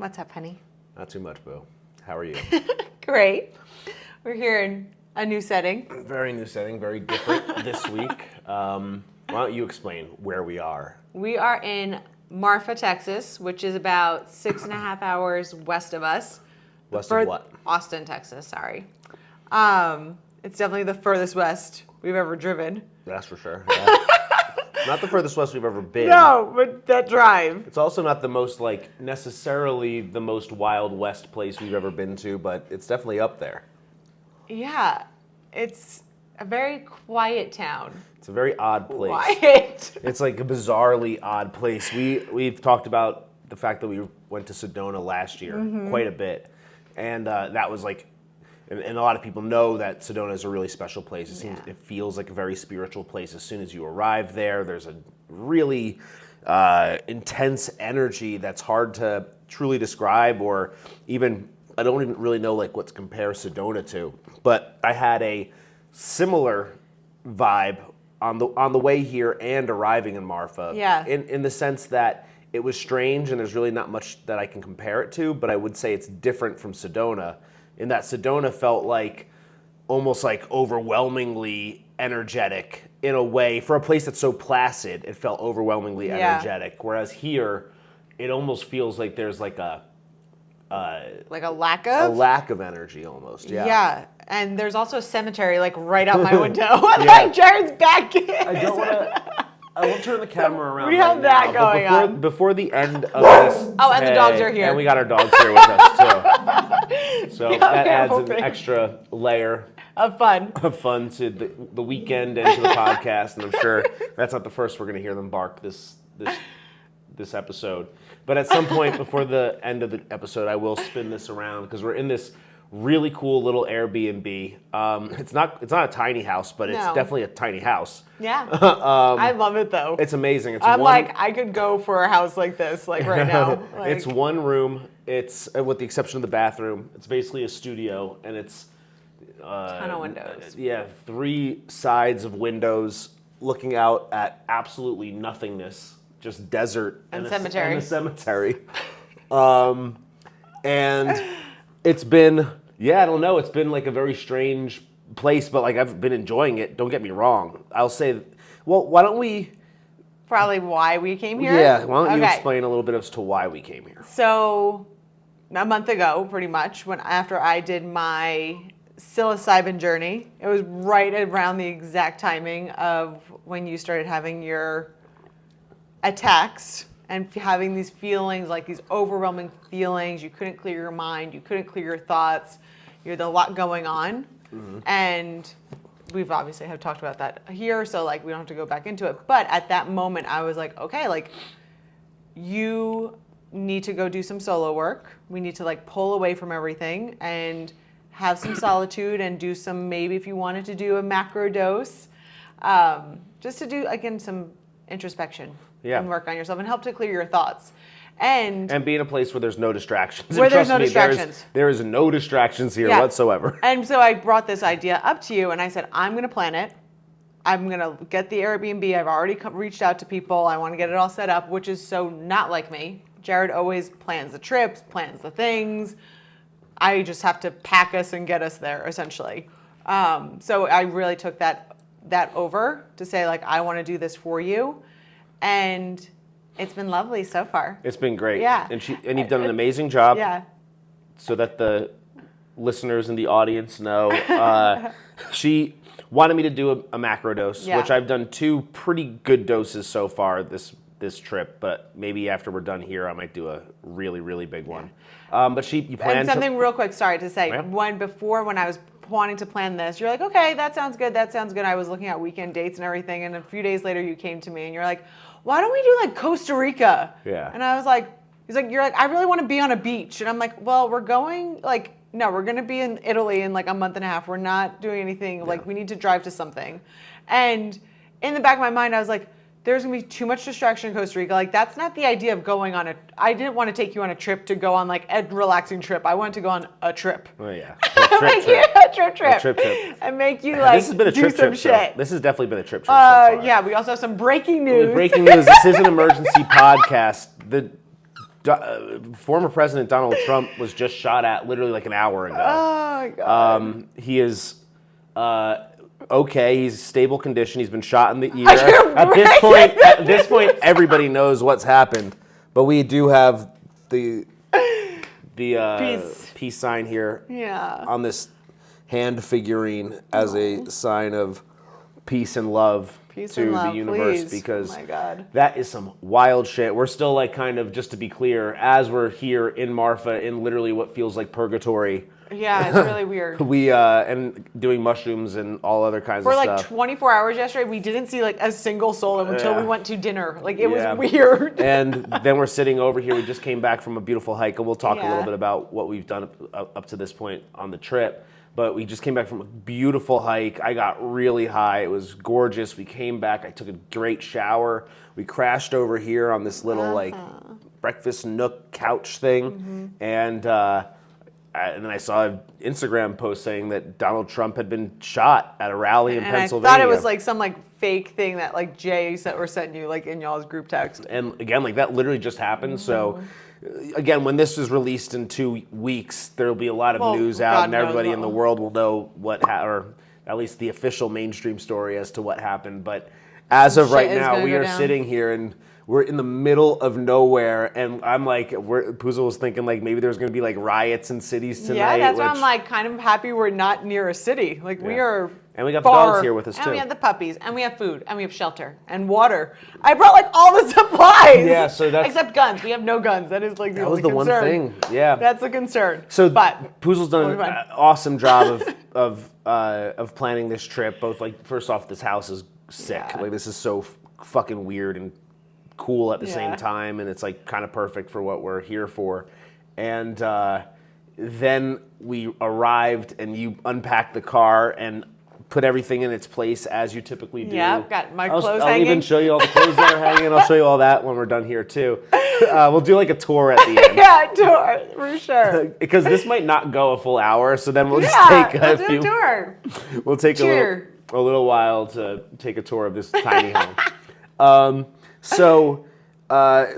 What's up, honey? Not too much, Boo. How are you? Great. We're here in a new setting. Very new setting, very different this week. Why don't you explain where we are? We are in Marfa, Texas, which is about 6.5 hours west of us. West of what? Austin, Texas, sorry. It's definitely the furthest west we've ever driven. That's for sure. Yeah. Not the furthest west we've ever been. No, but that drive. It's also not the most, necessarily the most Wild West place we've ever been to, but it's definitely up there. Yeah, it's a very quiet town. It's a very odd place. Quiet. It's like a bizarrely odd place. We've talked about the fact that we went to Sedona last year quite a bit, and that was like, and a lot of people know that Sedona is a really special place. It feels like a very spiritual place. As soon as you arrive there, there's a really intense energy that's hard to truly describe, or even, I don't even really know what to compare Sedona to. But I had a similar vibe on the way here and arriving in Marfa. Yeah. In the sense that it was strange, and there's really not much that I can compare it to, but I would say it's different from Sedona, in that Sedona felt almost overwhelmingly energetic in a way. For a place that's so placid, it felt overwhelmingly energetic. Whereas here, it almost feels like there's a lack of? A lack of energy almost, yeah. Yeah, and there's also a cemetery right out my window. Jared's back in. I won't turn the camera around. We have that going on. Before the end of this. Oh, and the dogs are here. And we got our dogs here with us too. So that adds an extra layer of fun to the weekend and to the podcast. And I'm sure that's not the first we're going to hear them bark this episode. But at some point before the end of the episode, I will spin this around because we're in this really cool little Airbnb. It's not a tiny house, but it's definitely a tiny house. Yeah. I love it though. It's amazing. I could go for a house like this, right now. It's one room. It's, with the exception of the bathroom, it's basically a studio, and it's ton of windows. Yeah, 3 sides of windows looking out at absolutely nothingness, just desert and cemetery. And a cemetery. And it's been, I don't know, it's been a very strange place, but I've been enjoying it. Don't get me wrong. I'll say, well, why don't we... Probably why we came here? Yeah, why don't you explain a little bit as to why we came here? So, a month ago, pretty much, after I did my psilocybin journey, it was right around the exact timing of when you started having your attacks and having these feelings, these overwhelming feelings. You couldn't clear your mind. You couldn't clear your thoughts. You had a lot going on. Mm-hmm. And we've obviously have talked about that here, so we don't have to go back into it. But at that moment, I was okay, you need to go do some solo work. We need to pull away from everything and have some solitude and do some, maybe if you wanted to do a macro dose, just to do, again, some introspection. Yeah. And work on yourself and help to clear your thoughts. And be in a place where there's no distractions. Where there's no distractions. There is no distractions here whatsoever. And so I brought this idea up to you, and I said, I'm going to plan it. I'm going to get the Airbnb. I've already reached out to people. I want to get it all set up, which is so not like me. Jared always plans the trips, plans the things. I just have to pack us and get us there, essentially. So I really took that over to say, I want to do this for you. And it's been lovely so far. It's been great. Yeah. And you've done an amazing job. Yeah. So that the listeners in the audience know, she wanted me to do a macro dose, which I've done 2 pretty good doses so far this trip, but maybe after we're done here, I might do a really, really big one. But you planned and something real quick, sorry to say, when I was wanting to plan this, you're like, okay, that sounds good. I was looking at weekend dates and everything, and a few days later you came to me and you're like, why don't we do Costa Rica? Yeah. And I was like, you're like, I really want to be on a beach. And I'm like, well, we're going, no, we're going to be in Italy in a month and a half. We're not doing anything. We need to drive to something. And in the back of my mind, I was like, there's going to be too much distraction in Costa Rica. That's not the idea of going on I didn't want to take you on a trip to go on a relaxing trip. I wanted to go on a trip. Oh, yeah. A trip. And make you this has been a do trip some trip, shit. So. This has definitely been a trip so far. Yeah, we also have some breaking news. Breaking news. This is an emergency podcast. Former President Donald Trump was just shot at literally like an hour ago. Oh my God. He is okay. He's stable condition. He's been shot in the ear. At this point, everybody knows what's happened. But we do have the peace sign here on this hand figurine as a sign of peace and love to the universe, because that is some wild shit. We're still like kind of, just to be clear, as we're here in Marfa in literally what feels like purgatory. Yeah, it's really weird. We and doing mushrooms and all other kinds of stuff. For like 24 hours yesterday, we didn't see like a single soul until we went to dinner. Like it was weird. And then we're sitting over here. We just came back from a beautiful hike, and we'll talk a little bit about what we've done up to this point on the trip. But we just came back from a beautiful hike. I got really high. It was gorgeous. We came back. I took a great shower. We crashed over here on this little like breakfast nook couch thing. And then I saw an Instagram post saying that Donald Trump had been shot at a rally in Pennsylvania. I thought it was like some like fake thing that like Jay sent you like in y'all's group text. And again, like that literally just happened. So again, when this is released in 2 weeks, there'll be a lot of news out, and everybody in the world will know or at least the official mainstream story as to what happened. But as of right now, we are sitting here and we're in the middle of nowhere, and I'm like, Puzo was thinking like maybe there's going to be like riots in cities tonight. Yeah, that's why I'm like kind of happy we're not near a city. Like we are. And we got the dogs here with us too. And we have the puppies, and we have food, and we have shelter and water. I brought like all the supplies. Yeah, so that's except guns. We have no guns. That is like the only concern. That was the one thing. Yeah, that's the concern. So, Puzo's done an awesome job of planning this trip. Both like first off, this house is sick. Yeah. Like this is so fucking weird and cool at the same time, and it's like kind of perfect for what we're here for. And then we arrived, and you unpacked the car and put everything in its place as you typically do. Yeah, got my clothes hanging. I'll even show you all the clothes that are hanging. I'll show you all that when we're done here too. We'll do like a tour at the end. Yeah, tour for sure. Because this might not go a full hour, so then we'll just take a few. Tour. We'll take a little while to take a tour of this tiny home. So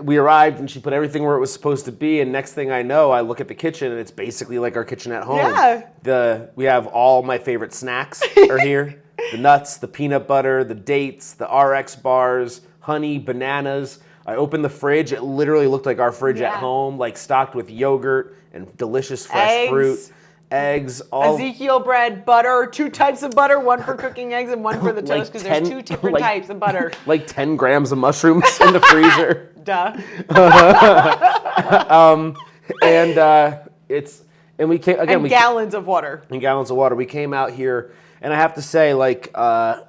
we arrived, and she put everything where it was supposed to be, and next thing I know, I look at the kitchen, and it's basically like our kitchen at home. Yeah. We have all my favorite snacks are here. The nuts, the peanut butter, the dates, the RX bars, honey, bananas. I opened the fridge. It literally looked like our fridge at home, like stocked with yogurt and delicious fresh fruit. Eggs, all Ezekiel bread, butter, 2 types of butter, one for cooking eggs and one for the toast, because there's 2 different types of butter. Like 10 grams of mushrooms in the freezer. Duh. And we came again. Gallons of water. And gallons of water. We came out here, and I have to say, like, to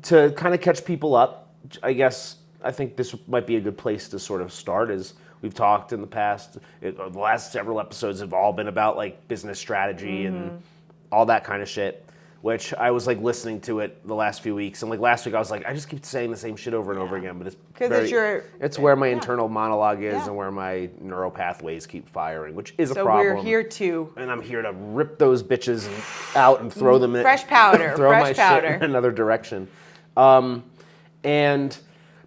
kind of catch people up. I think this might be a good place to sort of start. Is we've talked in the past, the last several episodes have all been about like business strategy and all that kind of shit, which I was like listening to it the last few weeks. And like last week I was like, I just keep saying the same shit over and over again, but it's where my internal monologue is and where my neural pathways keep firing, which is a problem. So we're here too. And I'm here to rip those bitches out and throw them in. Fresh powder. Throw my shit in another direction.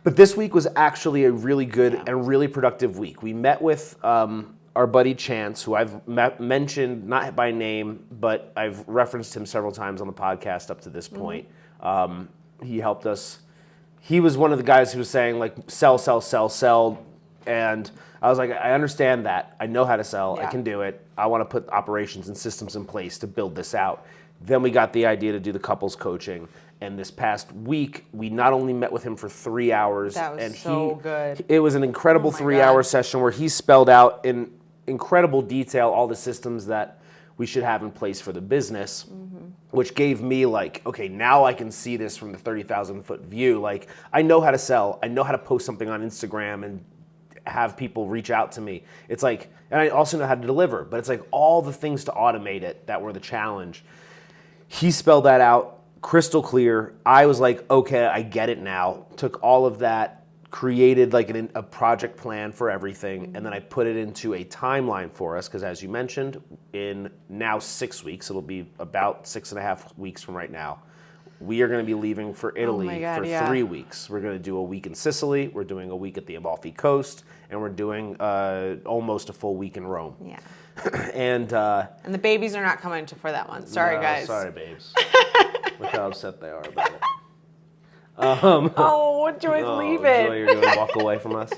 But this week was actually a really good and really productive week. We met with our buddy Chance, who I've mentioned, not by name, but I've referenced him several times on the podcast up to this point. He helped us. He was one of the guys who was saying, like, sell. And I was like, I understand that. I know how to sell. I can do it. I want to put operations and systems in place to build this out. Then we got the idea to do the couples coaching. And this past week, we not only met with him for 3 hours. That was so good. It was an incredible 3-hour session where he spelled out in incredible detail all the systems that we should have in place for the business, which gave me like, okay, now I can see this from the 30,000-foot view. Like, I know how to sell. I know how to post something on Instagram and have people reach out to me. It's like, and I also know how to deliver, but it's like all the things to automate it that were the challenge. He spelled that out crystal clear. I was like, okay, I get it now. Took all of that, created like a project plan for everything, and then I put it into a timeline for us, because as you mentioned, in now 6 weeks, it'll be about 6.5 weeks from right now, we are going to be leaving for Italy for yeah. 3 weeks. We're going to do a week in Sicily, we're doing a week at the Amalfi Coast, and we're doing almost a full week in Rome. Yeah. And the babies are not coming for that one. Sorry, guys. Sorry, babes. Look how upset they are about it. Oh, Joy's leaving. Joy, you're going to walk away from us?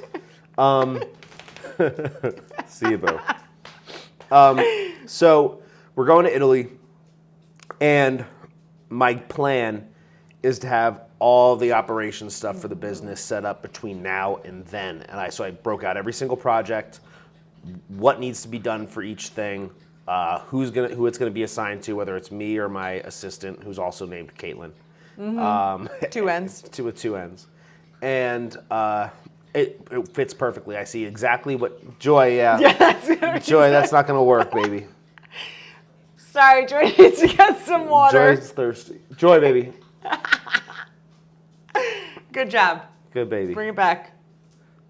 See you, boo. So we're going to Italy, and my plan is to have all the operation stuff for the business set up between now and then. And so I broke out every single project, what needs to be done for each thing, who it's going to be assigned to, whether it's me or my assistant, who's also named Katelyn. Two ends. With two ends. And it fits perfectly. I see exactly what Joy, Joy, that's not going to work, baby. Sorry, Joy needs to get some water. Joy's thirsty. Joy, baby. Good job. Good baby. Bring it back.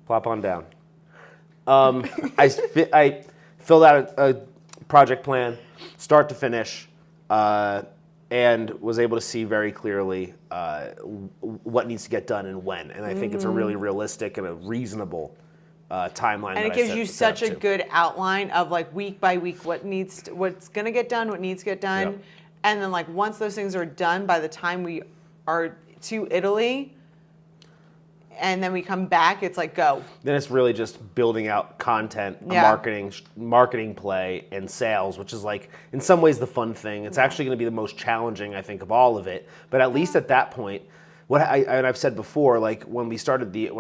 Plop on down. I filled out a project plan, start to finish, and was able to see very clearly what needs to get done and when. And I think it's a really realistic and a reasonable timeline. And it gives you such a good outline of like week by week what's gonna get done, what needs to get done, Yep. and then like once those things are done, by the time we are to Italy, and then we come back, it's like go. Then it's really just building out content, a marketing play, and sales, which is like in some ways the fun thing. It's actually going to be the most challenging, I think, of all of it. But at least at that point, and I've said before, like when I started the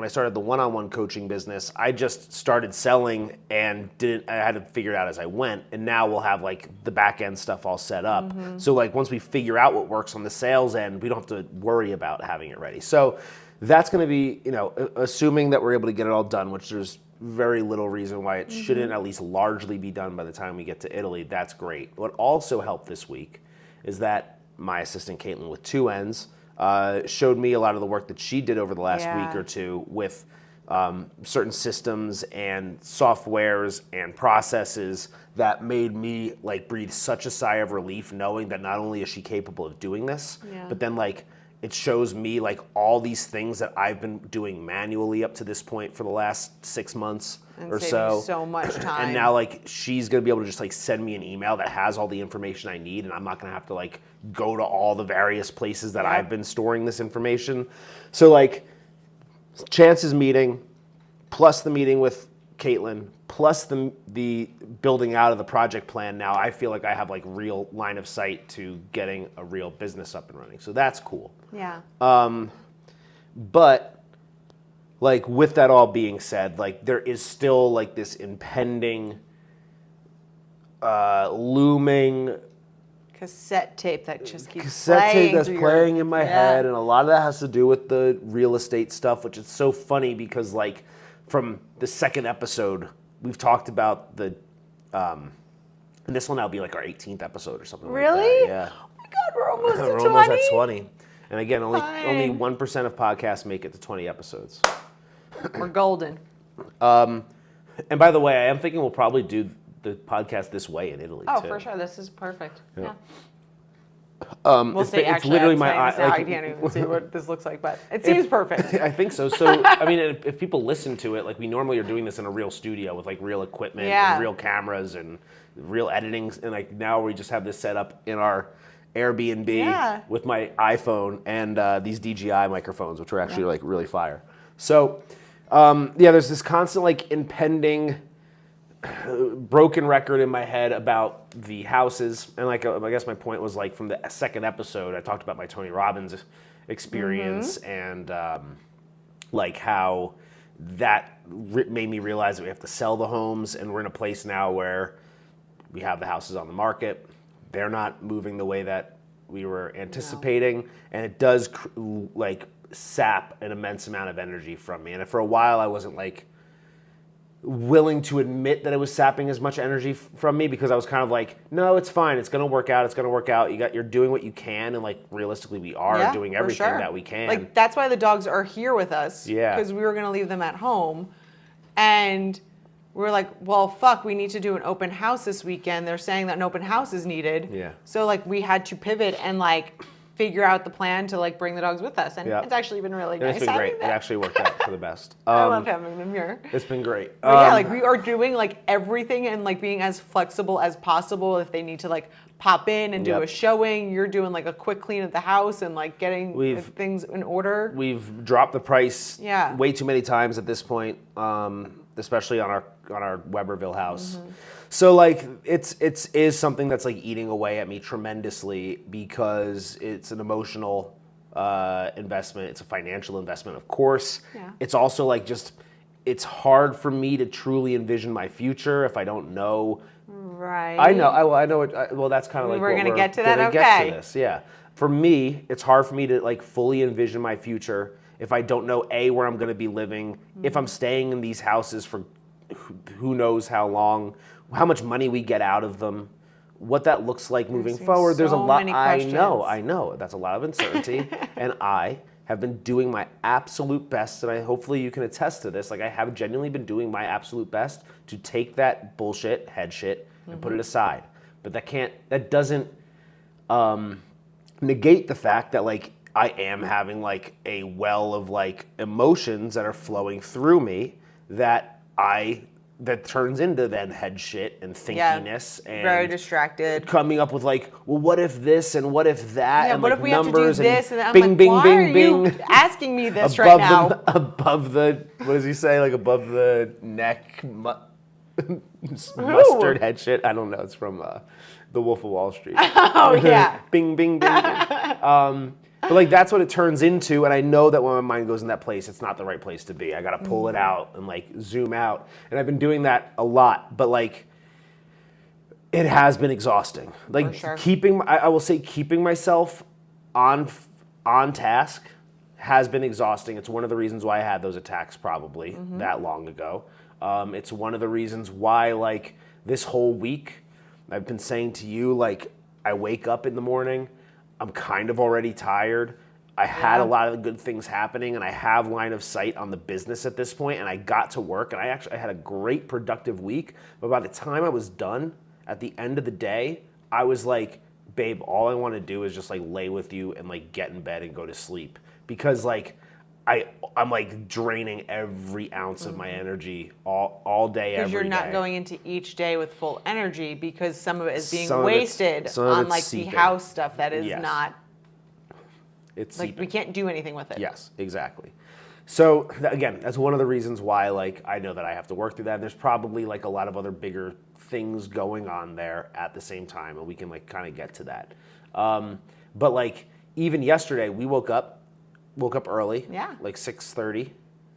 one-on-one coaching business, I just started selling and I had to figure it out as I went. And now we'll have like the back end stuff all set up. So like once we figure out what works on the sales end, we don't have to worry about having it ready. So that's going to be, assuming that we're able to get it all done, which there's very little reason why it shouldn't at least largely be done by the time we get to Italy. That's great. What also helped this week is that my assistant, Katelyn, with two ends, showed me a lot of the work that she did over the last week or two with certain systems and softwares and processes that made me like breathe such a sigh of relief knowing that not only is she capable of doing this, but then like it shows me like all these things that I've been doing manually up to this point for the last 6 months or so. So much time. And now like she's gonna be able to just like send me an email that has all the information I need, and I'm not gonna have to like go to all the various places that I've been storing this information. So like Chance's meeting, plus the meeting with Katelyn, plus the building out of the project plan. Now I feel like I have like real line of sight to getting a real business up and running. So that's cool. Yeah. But like with that all being said, like there is still like this impending, looming cassette tape that just keeps cassette tape that's through playing in my head, and a lot of that has to do with the real estate stuff, which is so funny because like from the second episode we've talked about the and this will now be like our 18th episode or something really? like that. Yeah. Oh my god, we're almost at 20. We're almost at 20. And again, only 1% of podcasts make it to 20 episodes. We're golden. And by the way, I am thinking we'll probably do the podcast this way in Italy too. For sure. This is perfect. Yeah. We'll see. It's literally my eye. I can't even see what this looks like, but it seems perfect. I think so. So, I mean, if people listen to it, like we normally are doing this in a real studio with like real equipment and real cameras and real editing, and like now we just have this set up in our Airbnb with my iPhone and these DJI microphones, which are actually like really fire. So, there's this constant like impending broken record in my head about the houses, and like I guess my point was like from the second episode I talked about my Tony Robbins experience and like how that made me realize that we have to sell the homes, and we're in a place now where we have the houses on the market. They're not moving the way that we were anticipating, and it does like sap an immense amount of energy from me. And for a while I wasn't like willing to admit that it was sapping as much energy from me, because I was kind of like, no, it's fine. It's going to work out. It's going to work out. You're doing what you can. And like realistically we are doing everything that we can. Like that's why the dogs are here with us. Yeah. Because we were going to leave them at home. And we were like, well, fuck, we need to do an open house this weekend. They're saying that an open house is needed. Yeah. So like we had to pivot and like figure out the plan to like bring the dogs with us, and Yep. it's actually been really And nice. it's been great. having It them. actually worked out for the best. I love having them here. It's been great. But yeah, like we are doing like everything and like being as flexible as possible. If they need to like pop in and do Yep. a showing, you're doing like a quick clean of the house and like getting things in order. We've dropped the price Yeah. way too many times at this point, especially on our Weberville house. Mm-hmm. So like it is something that's like eating away at me tremendously because it's an emotional investment. It's a financial investment, of course. Yeah. It's also like it's hard for me to truly envision my future if I don't know. Right. I know. I know. Well, that's kind of like We're what gonna get to that? gonna Okay. Get to this. Yeah. For me, it's hard for me to like fully envision my future if I don't know where I'm going to be living, if I'm staying in these houses for who knows how long, how much money we get out of them, what that looks like moving forward. There's a so lot. many I questions. know. That's a lot of uncertainty, and I have been doing my absolute best, and hopefully you can attest to this. Like I have genuinely been doing my absolute best to take that bullshit head shit and put it aside. But that doesn't negate the fact that like I am having like a well of like emotions that are flowing through me that turns into then head shit and thinkiness and very distracted. coming up with like, well, what if this and what if that Yeah, and what like if we have to do numbers this? And I'm bing, like, bing, why bing, are bing. you asking me this right now? Above the, what does he say? Like above the neck, mustard head shit. I don't know. It's from The Wolf of Wall Street. Oh yeah. Bing, bing, bing, bing. But like that's what it turns into, and I know that when my mind goes in that place, it's not the right place to be. I got to pull it out and like zoom out, and I've been doing that a lot. But like, it has been exhausting. Like For keeping, I will say, keeping myself on task has been exhausting. It's one of the reasons why I had those attacks probably that long ago. It's one of the reasons why like this whole week, I've been saying to you like I wake up in the morning. I'm kind of already tired. I had a lot of good things happening, and I have line of sight on the business at this point, and I got to work, and I had a great productive week. But by the time I was done, at the end of the day, I was like, babe, all I want to do is just like lay with you and like get in bed and go to sleep. Because like I'm like draining every ounce of my energy all day, every day. Because you're not going into each day with full energy because some of it is being Some of wasted on like seeping. the house stuff that is Yes. not It's like seeping. we can't do anything with it. Yes, exactly. So again, that's one of the reasons why like I know that I have to work through that. And there's probably like a lot of other bigger things going on there at the same time, and we can like kind of get to that. But like even yesterday, we woke up early, like 6:30,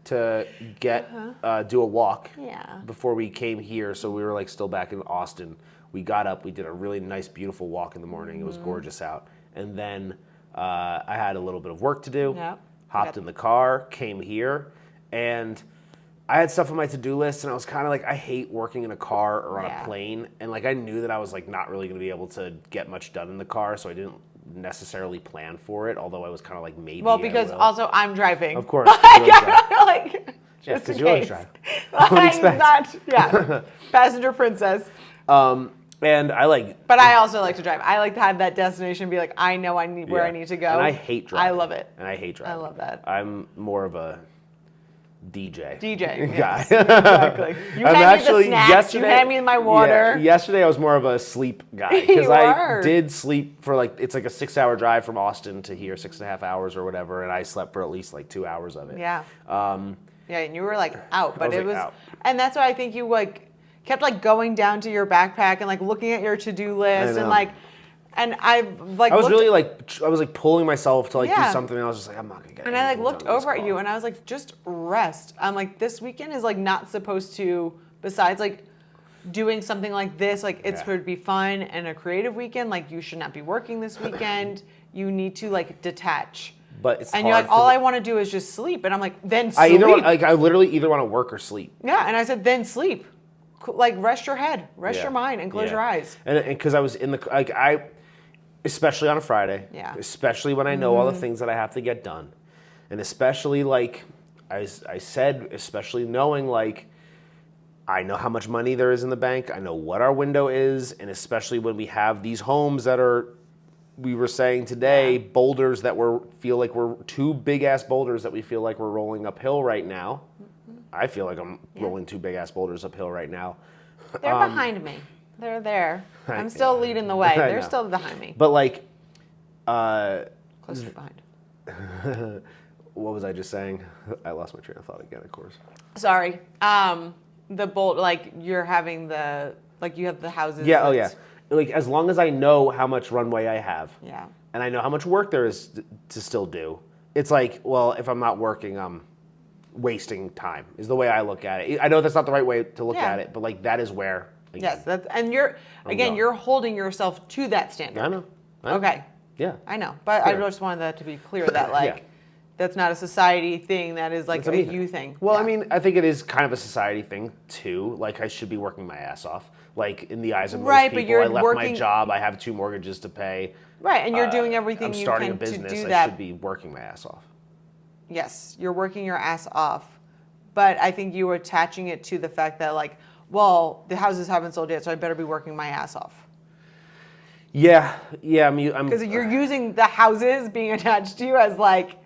to get do a walk. Yeah. Before we came here, so we were like still back in Austin. We got up, we did a really nice, beautiful walk in the morning. It was gorgeous out, and then I had a little bit of work to do. Yep. Hopped in the car, came here, and I had stuff on my to-do list, and I was kind of like, I hate working in a car or on a plane, and like I knew that I was like not really going to be able to get much done in the car, so I didn't necessarily plan for it. Although I was kind of like maybe. Well, because also I'm driving. of course, 'cause you always drive. like Yeah, just 'cause in you always case. drive. I would I'm expect. not. Passenger princess. And I like. But I also like to drive. I like to have that destination and be like, I know I need where I Yeah. need to go. And I hate driving. I love it. And I hate driving. I love that. I'm more of a DJ. DJ. guy. Yes, exactly. You hand me the snacks. You hand me my water. Yeah, yesterday I was more of a sleep guy because You I are. did sleep for like it's like a 6-hour drive from Austin to here, 6.5 hours or whatever, and I slept for at least like 2 hours of it. Yeah. Yeah, and you were like out, but was, it like, was, out. and that's why I think you like kept like going down to your backpack and like looking at your to-do list know. and like, and I like I was looked, really like I was like pulling myself to like Yeah. do something, and I was just like I'm not gonna get. and I like anything looked done in this over at call. you and I was like, just rest. I'm like, this weekend is like not supposed to, besides like doing something like this, like it's Yeah. supposed to be fun and a creative weekend. Like you should not be working this weekend. You need to like detach. But it's And you're hard like, all for me. I want to do is just sleep. And I'm like, then I sleep. either want, like I literally either want to work or sleep. Yeah, and I said, then sleep. Like, rest your head, rest Yeah. your mind, and close Yeah. your eyes. And because I was in the like especially on a Friday. Yeah. Especially when I know all the things that I have to get done, and especially like I said, especially knowing like I know how much money there is in the bank. I know what our window is, and especially when we have these homes that are we were saying today, boulders that feel like we're two big ass boulders that we feel like we're rolling uphill right now. I feel like I'm rolling two big ass boulders uphill right now. They're behind me. They're there. I'm still leading the way. They're still behind me. But like, Closer behind. what was I just saying? I lost my train of thought again, of course. Sorry. The bolt, like you're having the, like you have the houses. Yeah. Oh yeah. Like as long as I know how much runway I have. Yeah. And I know how much work there is to still do. It's like, well, if I'm not working, I'm wasting time. Is the way I look at it. I know that's not the right way to look at it, but like that is where. Yes, and you're holding yourself to that standard. I know. Okay. Yeah. I know, but I just wanted that to be clear that like that's not a society thing. That is like a you thing. Well, I mean, I think it is kind of a society thing too. Like I should be working my ass off. Like in the eyes of most people, but you're I left my job. I have 2 mortgages to pay. Right, and you're doing everything I'm you starting can a business. to do I that. should be working my ass off. Yes, you're working your ass off, but I think you were attaching it to the fact that like, well, the houses haven't sold yet, so I better be working my ass off. Yeah. I mean, because you're using the houses being attached to you as like.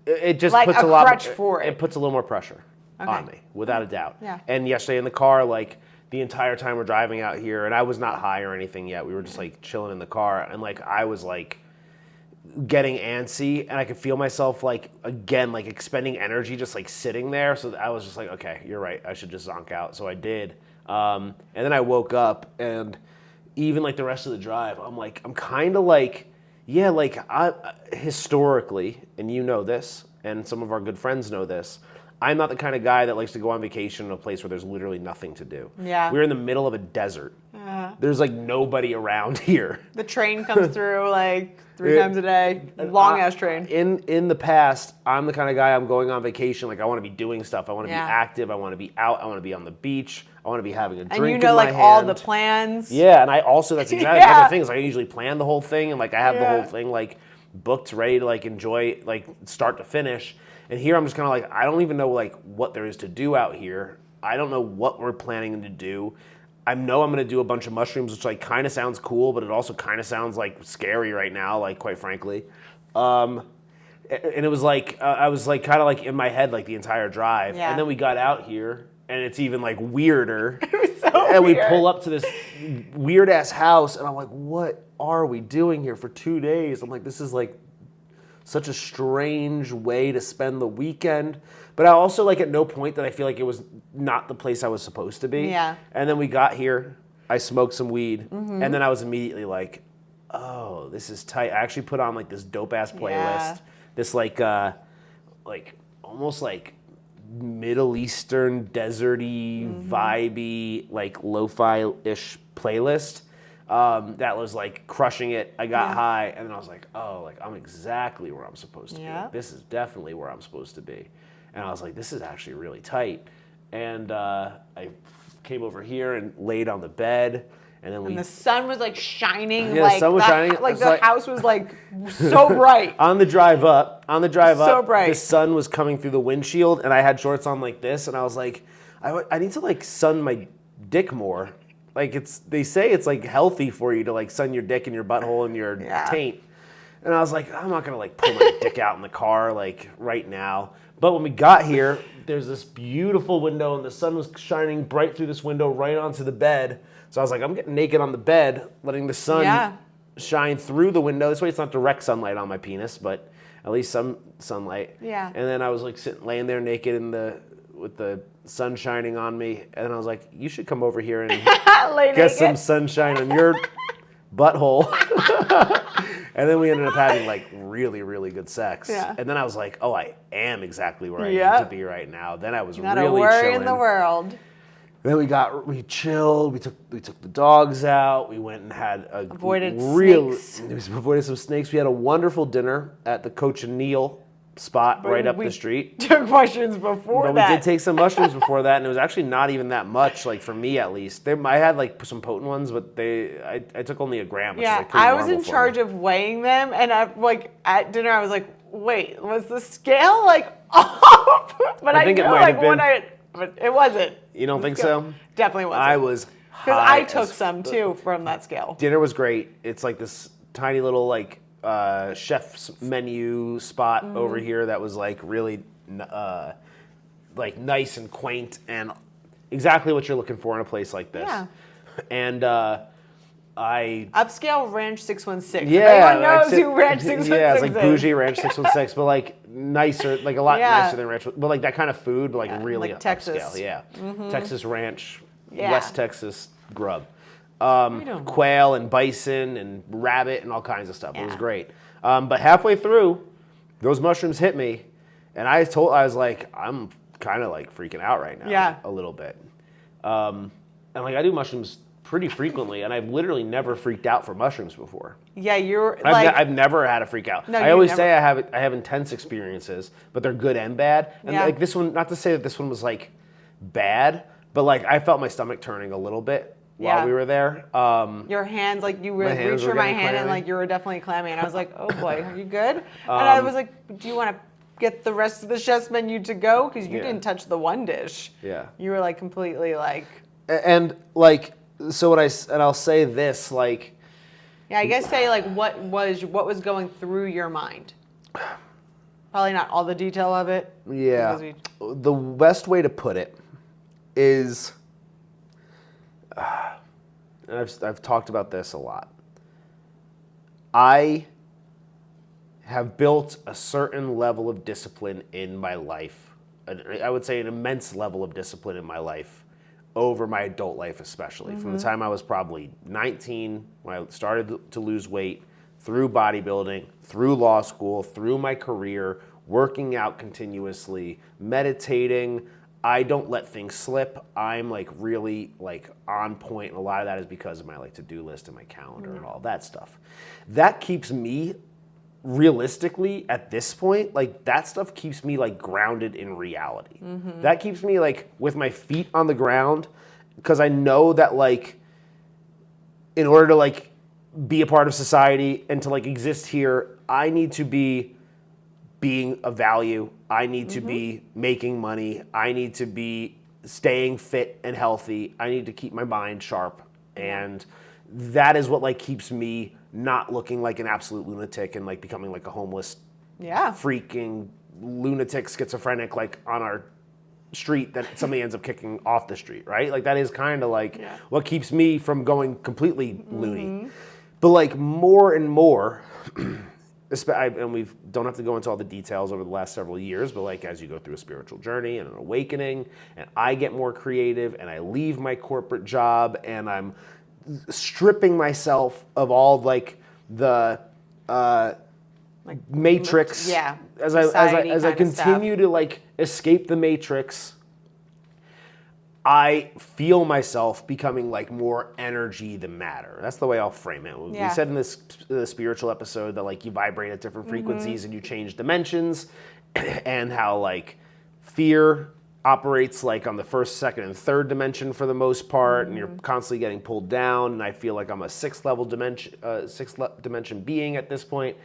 It just like puts a crutch for it. It puts a little more pressure on me, without a doubt. Yeah. And yesterday in the car, like the entire time we're driving out here, and I was not high or anything yet. We were just like chilling in the car, and like I was like getting antsy, and I could feel myself like again like expending energy, just like sitting there. So I was just like, okay, you're right. I should just zonk out. So I did, and then I woke up, and even like the rest of the drive, I'm kind of like. Yeah, like historically, and you know this, and some of our good friends know this, I'm not the kind of guy that likes to go on vacation in a place where there's literally nothing to do. Yeah. We're in the middle of a desert. There's like nobody around here. The train comes through like 3 times a day. Long ass train. In the past, I'm the kind of guy I'm going on vacation. Like I want to be doing stuff. I want to be active. I want to be out. I want to be on the beach. I want to be having a drink. And you know, like all the plans. Yeah, and I also that's exactly one of the things. Like, I usually plan the whole thing, and like I have the whole thing like booked, ready to like enjoy like start to finish. And here I'm just kind of like I don't even know like what there is to do out here. I don't know what we're planning to do. I know I'm going to do a bunch of mushrooms, which like kind of sounds cool, but it also kind of sounds like scary right now, like quite frankly. And it was like I was like kind of like in my head like the entire drive, and then we got out here. And it's even like weirder. It was so and weird. We pull up to this weird ass house, and I'm like, what are we doing here for 2 days? I'm like, this is like such a strange way to spend the weekend. But I also like at no point that I feel like it was not the place I was supposed to be. Yeah. And then we got here, I smoked some weed, and then I was immediately like, oh, this is tight. I actually put on like this dope ass playlist. This like almost like Middle Eastern, deserty, vibey, like lo-fi-ish playlist that was like crushing it. I got high, and then I was like, oh, like I'm exactly where I'm supposed to be. Like, this is definitely where I'm supposed to be. And I was like, this is actually really tight. And I came over here and laid on the bed. And then the sun was like shining. Yeah, like the sun was shining. Like the house was like so bright. On the drive up, so bright. The sun was coming through the windshield, and I had shorts on like this, and I was like, I need to like sun my dick more. Like they say it's like healthy for you to like sun your dick and your butthole and your taint. And I was like, I'm not gonna like pull my dick out in the car like right now. But when we got here, there's this beautiful window, and the sun was shining bright through this window right onto the bed. So I was like, I'm getting naked on the bed, letting the sun shine through the window. This way it's not direct sunlight on my penis, but at least some sunlight. Yeah. And then I was like laying there naked with the sun shining on me. And then I was like, you should come over here and get some sunshine on your butthole. And then we ended up having like really, really good sex. Yeah. And then I was like, oh, I am exactly where I need to be right now. Then I was not really a worry chilling. In the world. Then we chilled. We took the dogs out. We went and had avoided some snakes. We had a wonderful dinner at the Cochineal spot right up the street. Took mushrooms before that. We did take some mushrooms before that, and it was actually not even that much, like for me at least. I had like some potent ones, but I took only a gram. Which is, like, I was in charge of weighing them, and at dinner I was like, wait, was the scale like off? But I think it might have been. But it wasn't. You don't think so? Definitely wasn't. I was because I took some too from that scale. Dinner was great. It's like this tiny little like chef's menu spot over here that was like really like nice and quaint and exactly what you're looking for in a place like this. Yeah. And I Upscale Ranch 616. yeah, If anyone knows like, who Ranch 616 yeah, it's like is. bougie Ranch 616, but like nicer, like a lot Yeah. nicer than Ranch, but like that kind of food, but like really like Texas. upscale. Yeah, Texas Ranch, Yeah. West Texas grub, doing? quail and bison and rabbit and all kinds of stuff. It was Yeah. great. But halfway through, those mushrooms hit me, and I was like, I'm kind of like freaking out right now. Yeah. A little bit. And like I do mushrooms pretty frequently, and I've literally never freaked out for mushrooms before. Yeah, you're like... I've never had a freak out. No, I you always never- say I have intense experiences, but they're good and bad. And Yeah. like this one, not to say that this one was like bad, but like I felt my stomach turning a little bit while Yeah. we were there. Your hands, like you were My hands reached were for my getting hand and clammy. like you were definitely clammy. And I was like, oh boy, are you good? And I was like, do you want to get the rest of the chef's menu to go? Because you Yeah. didn't touch the one dish. Yeah. You were like completely like... And like, so I'll say this, like, Yeah, I guess say like what was going through your mind. Probably not all the detail of it. yeah, because the best way to put it is, and I've talked about this a lot. I have built a certain level of discipline in my life. I would say an immense level of discipline in my life over my adult life, especially from the time I was probably 19 when I started to lose weight, through bodybuilding, through law school, through my career, working out continuously, meditating. I don't let things slip. I'm like really like on point, and a lot of that is because of my like to-do list and my calendar and all that stuff. That keeps me realistically at this point, like that stuff keeps me like grounded in reality. That keeps me like with my feet on the ground, because I know that like in order to like be a part of society and to like exist here, I need to be being of value. I need to be making money. I need to be staying fit and healthy. I need to keep my mind sharp. And that is what like keeps me not looking like an absolute lunatic and like becoming like a homeless, Yeah. freaking lunatic schizophrenic like on our street that somebody ends up kicking off the street, right? Like that is kind of like what keeps me from going completely loony. But like more and more, and we don't have to go into all the details over the last several years, but like as you go through a spiritual journey and an awakening, and I get more creative and I leave my corporate job and I'm stripping myself of all like the Like matrix. yeah, As society I kind of continue to like escape the matrix, I feel myself becoming like more energy than matter. That's the way I'll frame it. Yeah. We said in this spiritual episode that like you vibrate at different frequencies and you change dimensions, and how like fear operates like on the first, second, and third dimension for the most part, and you're constantly getting pulled down. And I feel like I'm a sixth dimension being at this point.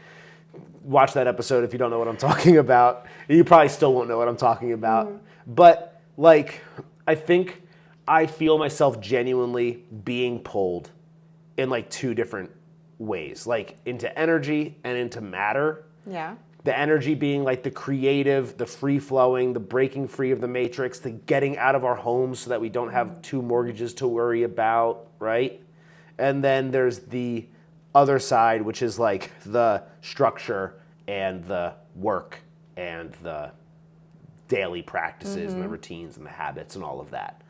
Watch that episode if you don't know what I'm talking about. You probably still won't know what I'm talking about. But like, I think I feel myself genuinely being pulled in like two different ways, like into energy and into matter. Yeah. The energy being like the creative, the free-flowing, the breaking free of the matrix, the getting out of our homes so that we don't have two mortgages to worry about, right? And then there's the other side, which is like the structure and the work and the daily practices and the routines and the habits and all of that.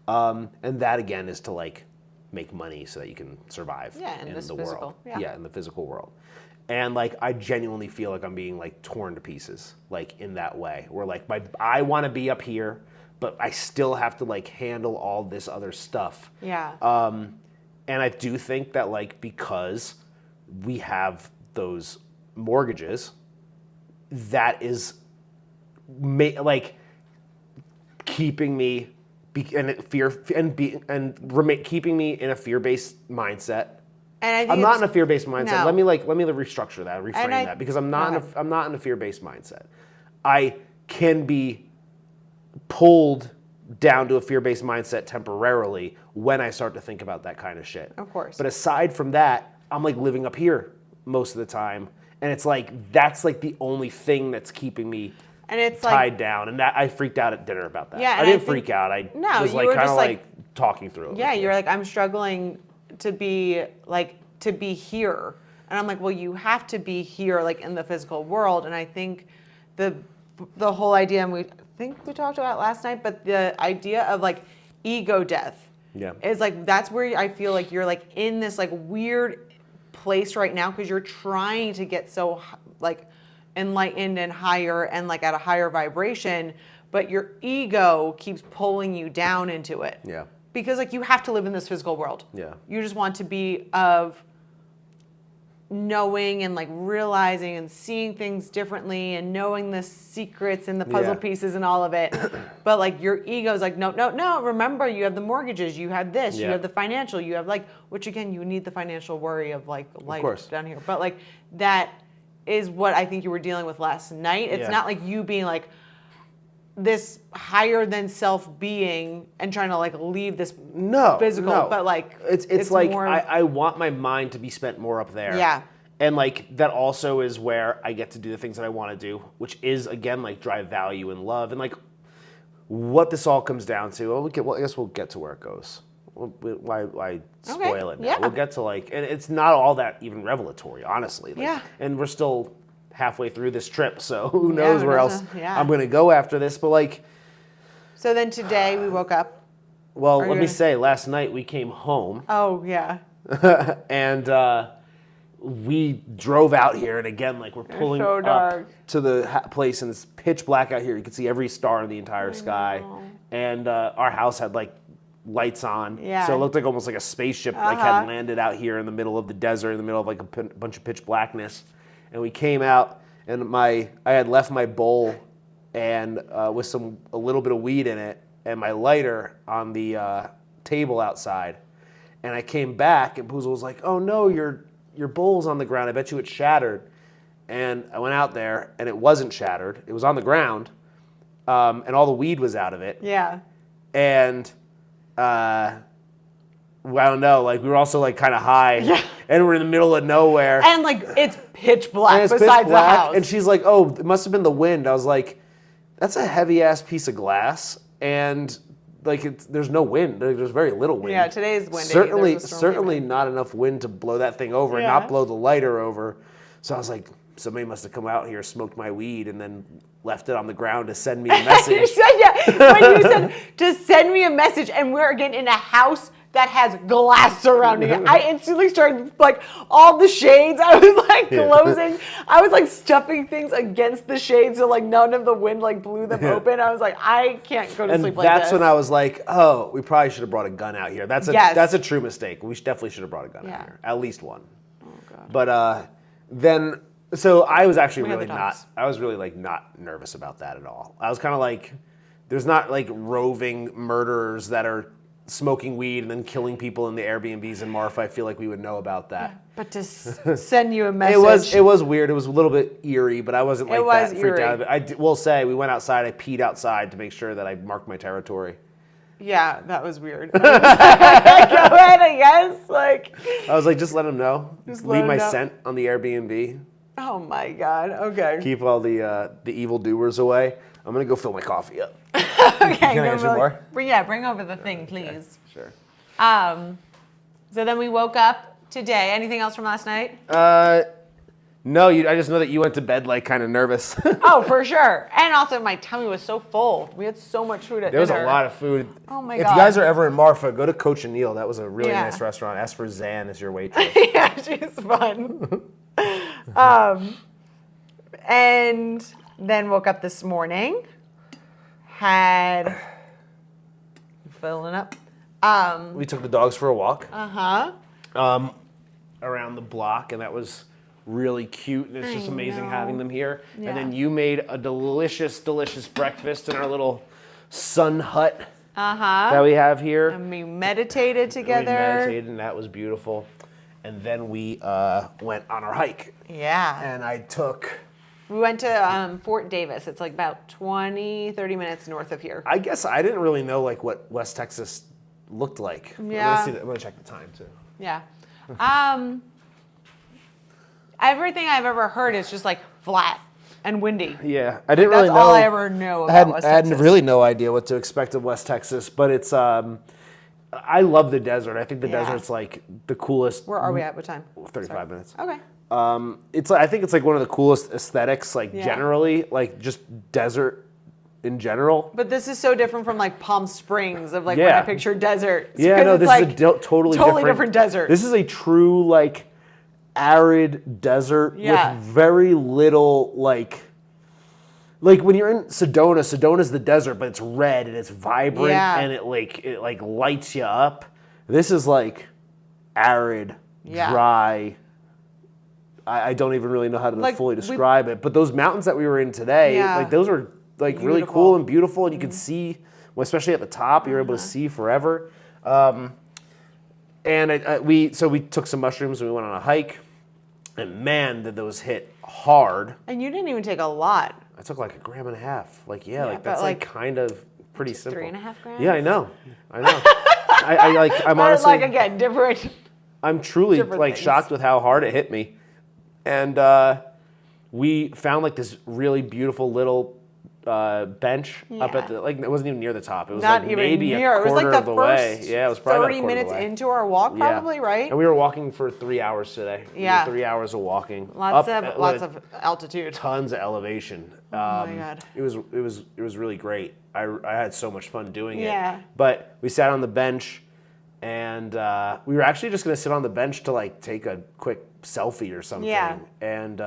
And that, again, is to like make money so that you can survive in this the physical, world. yeah. In the physical world. And like I genuinely feel like I'm being like torn to pieces, like in that way, where like I want to be up here, but I still have to like handle all this other stuff. Yeah. And I do think that like because we have those mortgages, that is like keeping me keeping me in a fear-based mindset. And I think I'm not in a fear-based mindset. No. Let me restructure that, reframe that, because I'm not in a fear-based mindset. I can be pulled down to a fear-based mindset temporarily when I start to think about that kind of shit. Of course. But aside from that, I'm like living up here most of the time. And it's like, that's like the only thing that's keeping me And it's tied down. And that I freaked out at dinner about that. Yeah, I didn't freak out. I was you like were kind of just, like talking through it. Yeah, you're like, I'm struggling to be here. And I'm like, well, you have to be here, like in the physical world. And I think the whole idea, and we talked about it last night, but the idea of like ego death is like, that's where I feel like you're like in this like weird place right now because you're trying to get so like enlightened and higher and like at a higher vibration, but your ego keeps pulling you down into it. Yeah. Because like you have to live in this physical world. Yeah. You just want to be of knowing and like realizing and seeing things differently and knowing the secrets and the puzzle pieces and all of it. But like your ego's like, no, remember you have the mortgages, you have this, you have the financial, you have like, which again, you need the financial worry of like life down here. But like that is what I think you were dealing with last night. It's not like you being like this higher than self being and trying to like leave this physical, but like it's like more, I want my mind to be spent more up there. Yeah. And like that also is where I get to do the things that I want to do, which is again like drive value and love and like what this all comes down to. Well, I guess we'll get to where it goes. Why spoil it now? We'll get to like, and it's not all that even revelatory, honestly. Like, and we're still halfway through this trip, so who knows where else I'm going to go after this. But like, so then today we woke up. Well, let me say, last night we came home. Oh yeah. And we drove out here, and again, like we're pulling up to the place, and it's pitch black out here. You can see every star in the entire sky, and our house had like lights on, so it looked like almost like a spaceship like had landed out here in the middle of the desert, in the middle of like a bunch of pitch blackness. And we came out, and I had left my bowl and with a little bit of weed in it, and my lighter on the table outside. And I came back, and Boozle was like, "Oh no, your bowl's on the ground. I bet you it's shattered." And I went out there, and it wasn't shattered. It was on the ground, and all the weed was out of it. Yeah. And I don't know, like we were also like kind of high, and we're in the middle of nowhere, and like it's pitch black besides the house. And she's like, "Oh, it must have been the wind." I was like, "That's a heavy ass piece of glass," and like there's no wind. There's very little wind. Yeah, today's windy. Certainly not enough wind to blow that thing over and not blow the lighter over. So I was like, somebody must have come out here, smoked my weed, and then left it on the ground to send me a message. You said, when you said to send me a message, and we're again in a house that has glass surrounding it. I instantly started like all the shades. I was like closing. I was like stuffing things against the shades so like none of the wind like blew them open. I was like, I can't go to sleep like this. That's when I was like, oh, we probably should have brought a gun out here. That's a true mistake. We definitely should have brought a gun out here. At least one. Oh god. But then so I was actually really not nervous about that at all. I was kind of like, there's not like roving murderers that are smoking weed and then killing people in the Airbnbs in Marfa. I feel like we would know about that. Yeah, but to send you a message. It was weird. It was a little bit eerie, but I wasn't like that freaked out of it. I will say we went outside. I peed outside to make sure that I marked my territory. Yeah, that was weird. Go ahead, I guess. Like I was like, just let them know. Leave my scent on the Airbnb. Oh my god. Okay. Keep all the evildoers away. I'm gonna go fill my coffee up. Okay. Can I get you more? Bring over the thing, please. Sure. So then we woke up today. Anything else from last night? No. I just know that you went to bed like kind of nervous. Oh, for sure. And also my tummy was so full. We had so much food at dinner. There was a lot of food. Oh my god. god. If you guys are ever in Marfa, go to Coach and Neil. That was a really nice restaurant. Ask for Zan as your waitress. Yeah, she's fun. And then woke up this morning. Filling up. We took the dogs for a walk. Uh-huh. Around the block, and that was really cute, and it's just amazing having them here. Yeah. And then you made a delicious, delicious breakfast in our little sun hut that we have here. And we meditated together. And that was beautiful. And then we went on our hike. Yeah. And we went to Fort Davis. It's like about 20, 30 minutes north of here. I guess I didn't really know like what West Texas looked like. Yeah. I'm gonna check the time too. Yeah. everything I've ever heard is just like flat and windy. Yeah, I didn't really know. That's all I ever know about West I had Texas. really no idea what to expect of West Texas, but it's I love the desert. I think the desert's like the coolest. Where are we at? What time? 35 minutes. Okay. I think it's like one of the coolest aesthetics, like generally, like just desert in general. But this is so different from like Palm Springs of like when I picture desert. Yeah, no, it's this like is a totally different desert. This is a true like arid desert with very little like when you're in Sedona, Sedona's the desert, but it's red and it's vibrant and it lights you up. This is like arid, dry. I don't even really know how to fully describe it, but those mountains that we were in today, like those were like really cool and beautiful, and you could see, well, especially at the top, you were able to see forever. And we took some mushrooms and we went on a hike, and man, did those hit hard. And you didn't even take a lot. I took like 1.5 grams. Like that's like kind of pretty simple. 3.5 grams. Yeah, I know. I'm honestly like again different. I'm truly different like things. shocked with how hard it hit me, and we found like this really beautiful little bench up at the it wasn't even near the top. It was Not like even maybe near. a quarter It was like of the the first way. Yeah, it was probably 30 about a quarter minutes of the way. into our walk, probably, right? And we were walking for 3 hours today. Yeah. 3 hours of walking. Lots of altitude. Tons of elevation. Oh my God. It was really great. I had so much fun doing it. Yeah. But we sat on the bench, and we were actually just gonna sit on the bench to like take a quick selfie or something. Yeah. And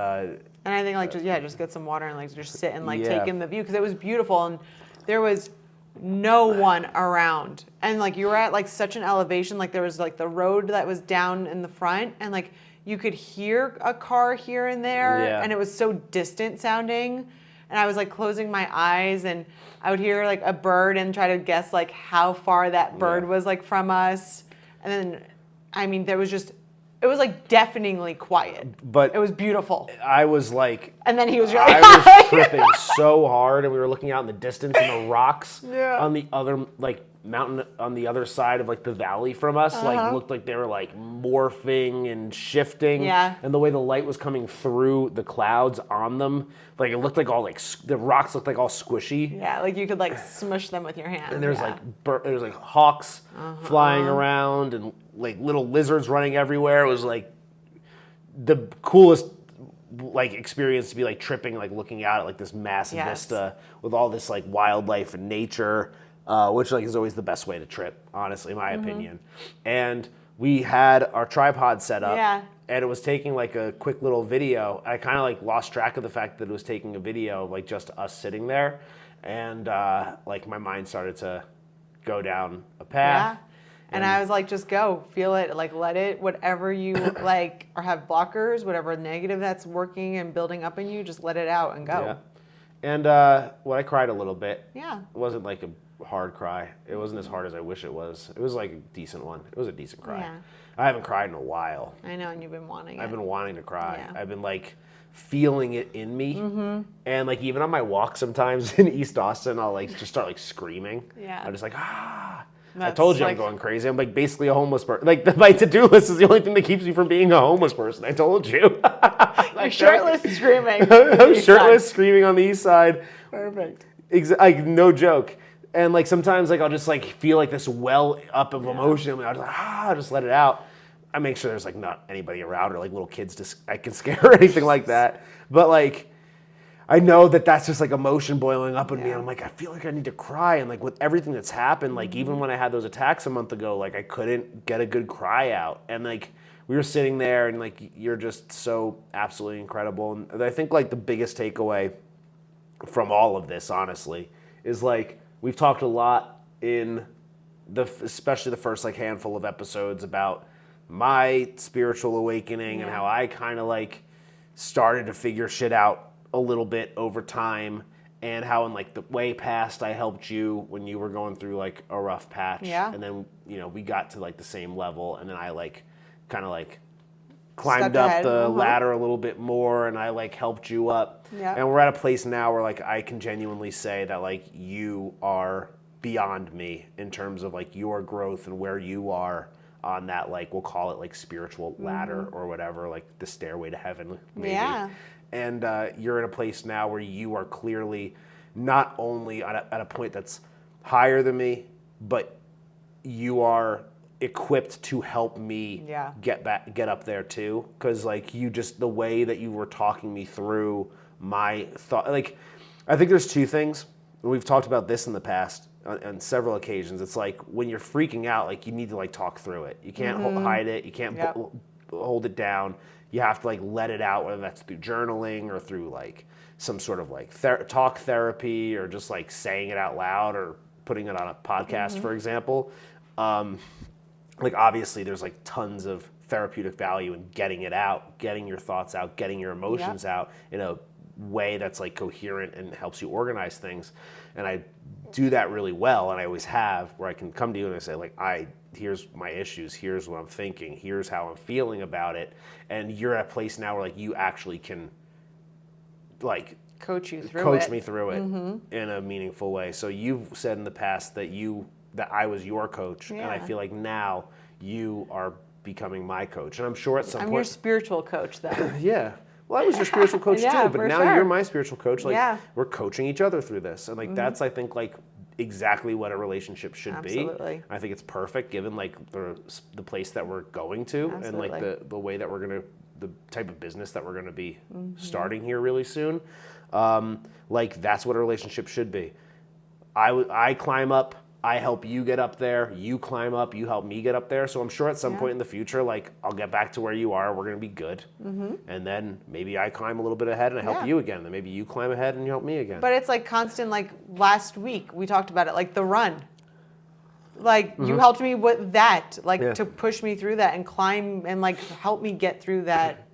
I think like just get some water and like just sit and like take in the view because it was beautiful and there was no one around and like you were at like such an elevation, like there was like the road that was down in the front and like you could hear a car here and there and it was so distant sounding, and I was like closing my eyes and I would hear like a bird and try to guess like how far that bird was like from us, and then I mean it was like deafeningly quiet, but it was beautiful. I was like, and then he was really I was tripping so hard, and we were looking out in the distance, and the rocks on the other like mountain on the other side of like the valley from us like looked like they were like morphing and shifting. Yeah. And the way the light was coming through the clouds on them, like it looked like all like the rocks looked like all squishy. Yeah, like you could like smush them with your hand. And there's like hawks flying around and like little lizards running everywhere. It was like the coolest like experience to be like tripping, like looking out at like this massive vista with all this like wildlife and nature, which like is always the best way to trip, honestly, in my opinion. And we had our tripod set up and it was taking like a quick little video. I kind of like lost track of the fact that it was taking a video of like just us sitting there, and like my mind started to go down a path. And I was like, just go, feel it, like let it, whatever you like, or have blockers, whatever negative that's working and building up in you, just let it out and go. Yeah. And I cried a little bit. Yeah. It wasn't like a hard cry. It wasn't as hard as I wish it was. It was like a decent one. It was a decent cry. Yeah. I haven't cried in a while. I know, and you've been wanting it. I've been wanting to cry. Yeah. I've been like feeling it in me. And like even on my walk sometimes in East Austin, I'll like just start like screaming. Yeah. I'm just like, I That's told you like, I'm going crazy. I'm like basically a homeless person. Like my to-do list is the only thing that keeps me from being a homeless person. I told you. You're shirtless screaming. I'm shirtless screaming on the east side. Perfect. Like no joke. And like sometimes like I'll just like feel like this well up of emotion. And I'll just like, just let it out. I make sure there's like not anybody around or like little kids I can scare or anything like that. But like I know that that's just like emotion boiling up in me. And I'm like, I feel like I need to cry. And like with everything that's happened, like even when I had those attacks a month ago, like I couldn't get a good cry out. And like we were sitting there and like you're just so absolutely incredible. And I think like the biggest takeaway from all of this, honestly, is like we've talked a lot in especially the first like handful of episodes about my spiritual awakening and how I kind of like started to figure shit out a little bit over time, and how in like the way past I helped you when you were going through like a rough patch, and then we got to like the same level, and then I like kind of like climbed up the ladder a little bit more, and I like helped you up, and we're at a place now where like I can genuinely say that like you are beyond me in terms of like your growth and where you are. on that, like, we'll call it like spiritual ladder or whatever, like the stairway to heaven, maybe. Yeah. And you're in a place now where you are clearly not only at a point that's higher than me, but you are equipped to help me get up there too. Because like you just, the way that you were talking me through my thought, like I think there's two things. And we've talked about this in the past on several occasions. It's like when you're freaking out, like you need to like talk through it. You can't hide it. You can't hold it down. You have to like let it out, whether that's through journaling or through like some sort of like talk therapy or just like saying it out loud or putting it on a podcast, for example. Like obviously there's like tons of therapeutic value in getting it out, getting your thoughts out, getting your emotions out in a way that's like coherent and helps you organize things. And I do that really well, and I always have, where I can come to you and I say like, here's my issues, here's what I'm thinking, here's how I'm feeling about it. And you're at a place now where like you actually can like coach me through it in a meaningful way. So you've said in the past that I was your coach, and I feel like now you are becoming my coach. And I'm sure at some point... I'm your spiritual coach, though. Yeah. Well, I was your spiritual coach too, but now you're my spiritual coach. Like we're coaching each other through this. And like that's, I think, like exactly what a relationship should be. I think it's perfect given like the place that we're going to and like the way that the type of business that we're going to be starting here really soon. Like that's what a relationship should be. I climb up, I help you get up there, you climb up, you help me get up there. So I'm sure at some point in the future, like I'll get back to where you are, we're going to be good. And then maybe I climb a little bit ahead and I help you again. Then maybe you climb ahead and you help me again. But it's like constant, like last week we talked about it, like the run. Like you helped me with that, like to push me through that and climb and like help me get through that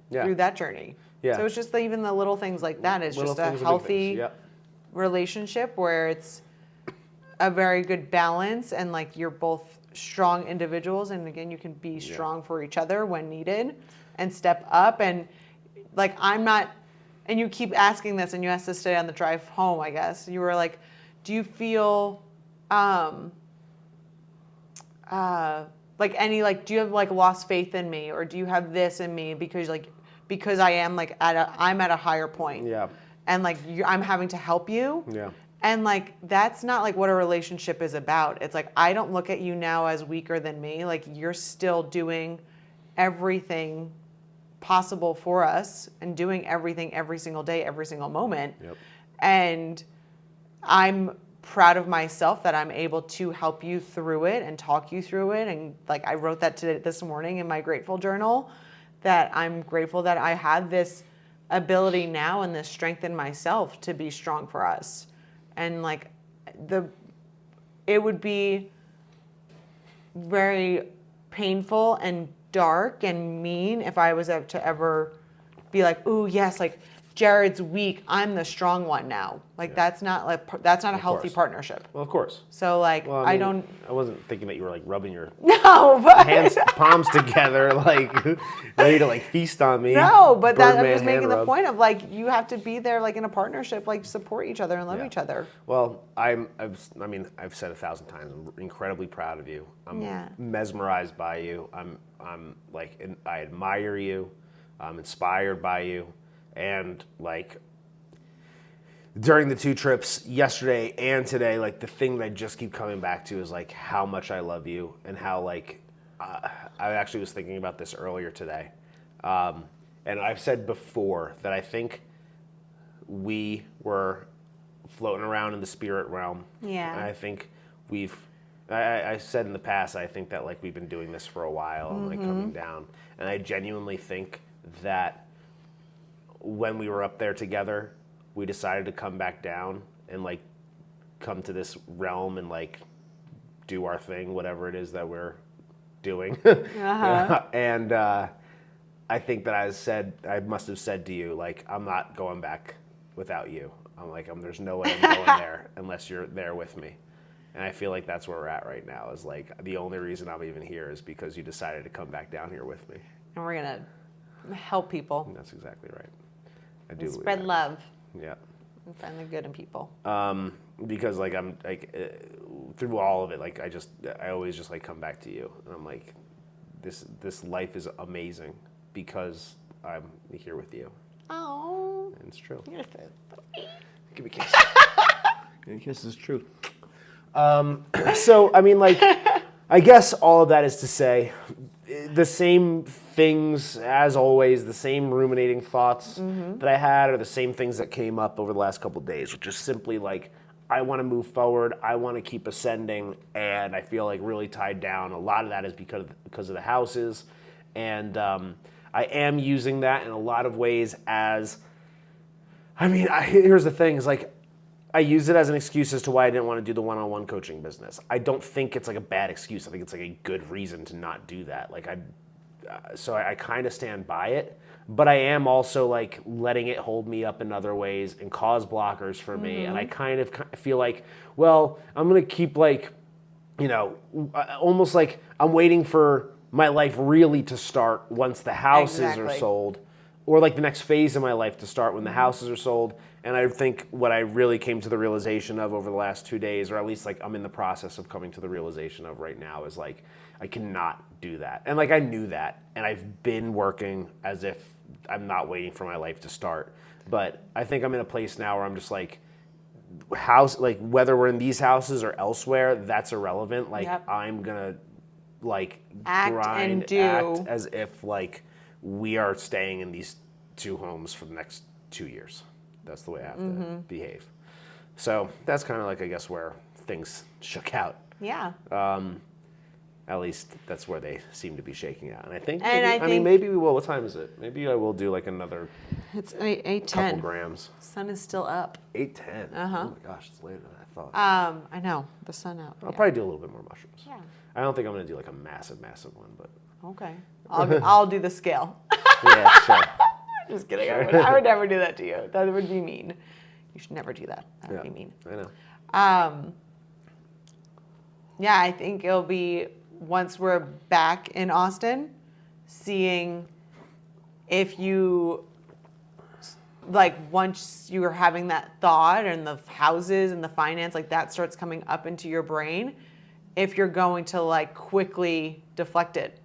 journey. So it's just even the little things like that. It's just a healthy relationship where it's a very good balance and like you're both strong individuals, and again you can be strong for each other when needed and step up. And like I'm not, and you keep asking this, and you asked this today on the drive home, I guess you were like, do you feel like any, like, do you have like lost faith in me, or do you have this in me because I am like I'm at a higher point, and like I'm having to help you, and like that's not like what a relationship is about. It's like I don't look at you now as weaker than me. Like you're still doing everything possible for us and doing everything every single day, every single moment, and I'm proud of myself that I'm able to help you through it and talk you through it. And like I wrote that this morning in my grateful journal, that I'm grateful that I had this ability now and this strength in myself to be strong for us. And like it would be very painful and dark and mean if I was to ever be like, ooh, yes, like Jarred's weak, I'm the strong one now. Like that's not a healthy partnership. Well, of course. So like I wasn't thinking that you were like rubbing your hands, palms together, like ready to like feast on me. No, but I'm just making the point of like you have to be there like in a partnership, like support each other and love each other. Well, I've said 1,000 times, I'm incredibly proud of you. I'm mesmerized by you. I'm like, I admire you. I'm inspired by you. And like during the 2 trips yesterday and today, like the thing that I just keep coming back to is like how much I love you, and how like I actually was thinking about this earlier today. And I've said before that I think we were floating around in the spirit realm. Yeah. And I think I said in the past, I think that like we've been doing this for a while and like coming down. And I genuinely think that when we were up there together, we decided to come back down and like come to this realm and like do our thing, whatever it is that we're doing. And I think that I must have said to you, like, I'm not going back without you. I'm like, there's no way I'm going there unless you're there with me. And I feel like that's where we're at right now, is like the only reason I'm even here is because you decided to come back down here with me. And we're going to help people. And that's exactly right. I do spread love. Yeah. And find the good in people. Because like I'm like through all of it, like I always just like come back to you, and I'm like, this life is amazing because I'm here with you. Oh, And it's true. you're so sweet. Give me a kiss. Give me a kiss is true. So, I mean, like, I guess all of that is to say the same things as always, the same ruminating thoughts that I had are the same things that came up over the last couple of days, which is simply like, I want to move forward, I want to keep ascending, and I feel like really tied down. A lot of that is because of the houses, and I am using that in a lot of ways as, I mean, here's the thing, is like, I use it as an excuse as to why I didn't want to do the one-on-one coaching business. I don't think it's like a bad excuse. I think it's like a good reason to not do that. Like so I kind of stand by it, but I am also like letting it hold me up in other ways and cause blockers for me. And I kind of feel like, well, I'm going to keep like, you know, almost like I'm waiting for my life really to start once the houses are sold, or like the next phase of my life to start when the houses are sold. And I think what I really came to the realization of over the last 2 days, or at least like I'm in the process of coming to the realization of right now, is like, I cannot do that. And like I knew that, and I've been working as if I'm not waiting for my life to start. But I think I'm in a place now where I'm just like, whether we're in these houses or elsewhere, that's irrelevant. Like I'm gonna like act as if like we are staying in these two homes for the next 2 years. That's the way I have to behave. So that's kind of like, I guess, where things shook out. Yeah. At least that's where they seem to be shaking out. And I think, maybe we will. What time is it? Maybe I will do like another It's 8:10. couple grams. Sun is still up. 8:10. Uh-huh. Oh my gosh, it's later than I thought. I know. The sun out. I'll probably do a little bit more mushrooms. Yeah. I don't think I'm going to do like a massive one, but. Okay. I'll do the scale. Yeah, sure. Just kidding. Sure. I would never do that to you. That would be mean. You should never do that. That would be mean. I know. Yeah, I think it'll be, once we're back in Austin, seeing if you, like, once you are having that thought and the houses and the finance, like that starts coming up into your brain, if you're going to like quickly deflect it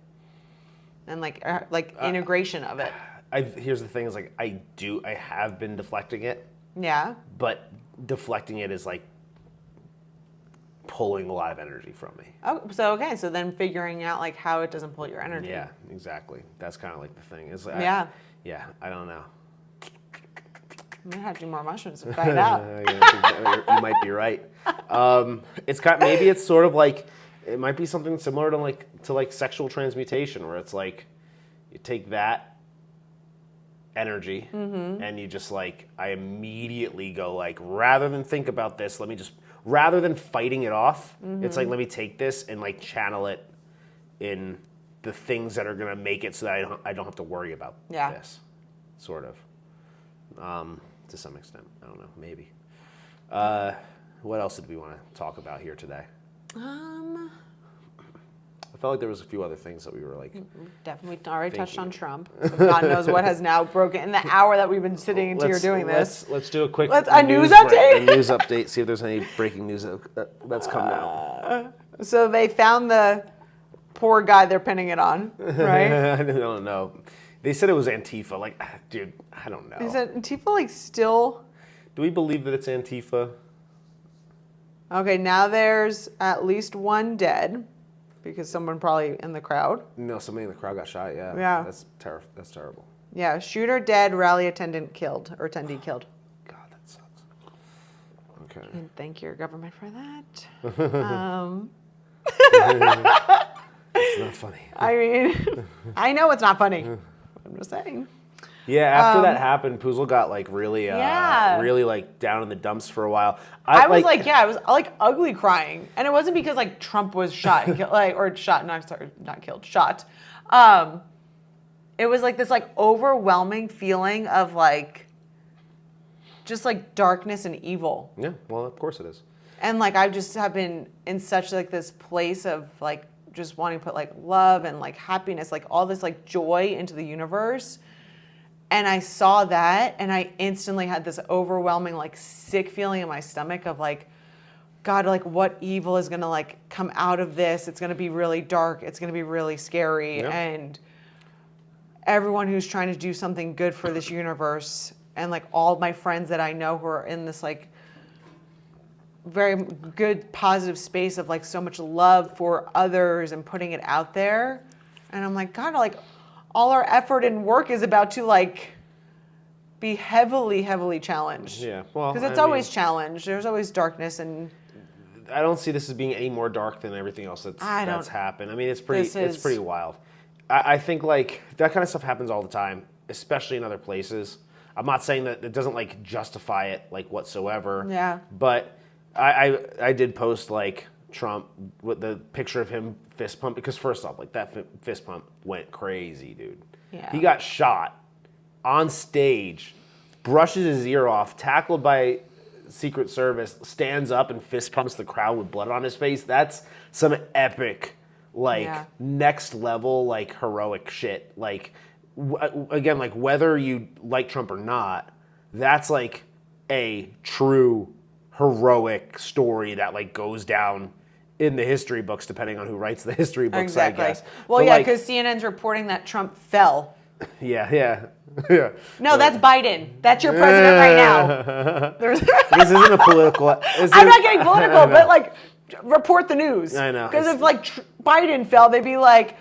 and like integration of it. Here's the thing is like, I have been deflecting it. Yeah. But deflecting it is like pulling a lot of energy from me. Oh, so then figuring out like how it doesn't pull your energy. Yeah, exactly. That's kind of like the thing. It's like, yeah. I don't know. I'm gonna have to do more mushrooms to find out. You might be right. Maybe it's sort of like, it might be something similar to like sexual transmutation, where it's like you take that energy and you just like, I immediately go like, rather than think about this, rather than fighting it off, it's like, let me take this and like channel it in the things that are gonna make it so that I don't have to worry about this, sort of, to some extent. I don't know, maybe. What else did we want to talk about here today? I felt like there was a few other things that we were like... Definitely already touched on Trump. So God knows what has now broken in the hour that we've been sitting into here doing this. Let's do a quick news update. A news update, see if there's any breaking news that's come out. So they found the poor guy they're pinning it on, right? I don't know. They said it was Antifa. Like, dude, I don't know. Is it Antifa like still... Do we believe that it's Antifa? Okay, now there's at least one dead. Because someone probably in the crowd. No, somebody in the crowd got shot, yeah. Yeah. That's terrible. Yeah, shooter dead, rally attendee killed. God, that sucks. Okay. And thank your government for that. It's not funny. I mean, I know it's not funny. I'm just saying. Yeah, after that happened, Puzzle got like really like down in the dumps for a while. I was like ugly crying, and it wasn't because like Trump was shot, and not killed, shot. It was like this like overwhelming feeling of like, just like darkness and evil. Yeah, well, of course it is. And like I just have been in such like this place of like just wanting to put like love and like happiness, like all this like joy into the universe. And I saw that, and I instantly had this overwhelming, like, sick feeling in my stomach of, like, God, like what evil is going to like come out of this? It's going to be really dark. It's going to be really scary. Yeah. And everyone who's trying to do something good for this universe, and like all my friends that I know who are in this like very good positive space of like so much love for others and putting it out there. And I'm like, God, like all our effort and work is about to like be heavily challenged. Yeah, well, because it's I always mean, challenged. There's always darkness, and I don't see this as being any more dark than everything else that's happened. I mean, it's pretty wild. I think like that kind of stuff happens all the time, especially in other places. I'm not saying that it doesn't like justify it like whatsoever. Yeah. But I did post like Trump with the picture of him fist pump, because first off, like that fist pump went crazy, dude. Yeah. He got shot on stage, brushes his ear off, tackled by Secret Service, stands up and fist pumps the crowd with blood on his face. That's some epic, like next level, like heroic shit. Like again, like whether you like Trump or not, that's like a true heroic story that like goes down in the history books, depending on who writes the history books. Exactly. I guess. Well, But, yeah, like, because CNN's reporting that Trump fell. yeah. No, that's Biden. That's your president right now. This isn't a political. I'm not getting political, but like, report the news. I know. Because if like Biden fell, they'd be like,